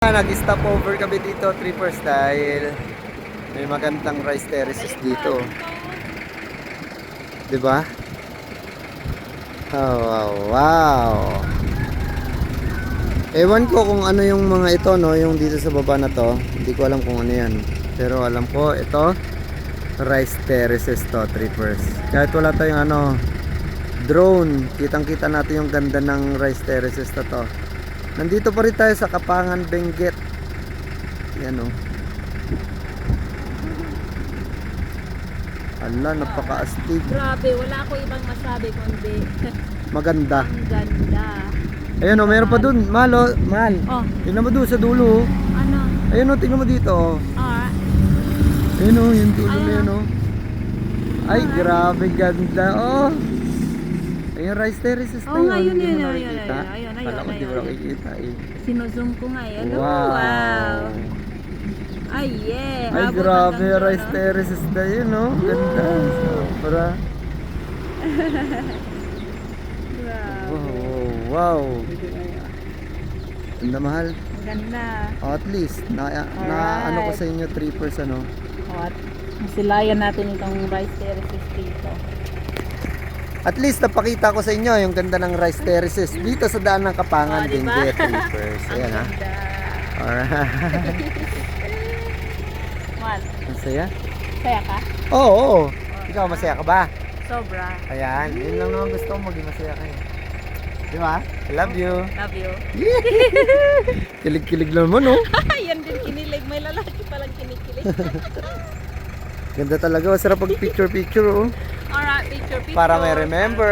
Nag-stop over kami dito, trippers, dahil may magandang rice terraces dito. 'Di ba? Oh, wow, wow. Ewan ko kung ano yung mga ito, no, yung dito sa baba na to. Hindi ko alam kung ano yan. Pero alam ko, ito, rice terraces to, trippers. Kahit wala tayong ano, drone, kitang-kita natin yung ganda ng rice terraces na to. Nandito pa rin tayo sa Kapangan, Benguet. Yan o. Ala, napaka-astig. Grabe, wala ko ibang masabi kundi Maganda. ang ganda. Ayun o, meron pa dun. Mahal o, mahal. Oh, Tingnan mo dun sa dulo o. ano? Ayun o, tingnan mo dito o. Ah, Ayun o, yung dulo na Ayun, yun o. Ay, grabe ganda o. Ayun, rice terraces na Oo yun. nga, yun, Hindi mo yun, nakikita. ayun. Kala ko di mo nakikita eh. Sinuzoom ko nga yan. Wow. Wow. Ay, yeah. Ay, Abot grabe, hanggang rice dulo. terraces na yun, no? Ganda. Sobra. Grabe. Wow. Ganda, mahal. Ang ganda. Oh, at least, na ano ko sa inyo, trippers, ano? What? Masilayan natin itong rice terraces dito. At least, napakita ko sa inyo yung ganda ng rice terraces dito sa daan ng Kapangan, Oh, diba? Benguet, trippers. Ang Ayan, ha? ganda. Alright. What? Masaya? Kaya ka? Oo. Ikaw, masaya ka ba? Sobra. Ayan, yun lang naman gusto ko, maging masaya kayo. Di ba? I love you. Love you. Kilig-kilig lang mo, no? Yan din kinilig. May lalaki palang kinikilig. Ganda talaga. Masarap pag picture-picture, oh. Alright, picture. Para may remember.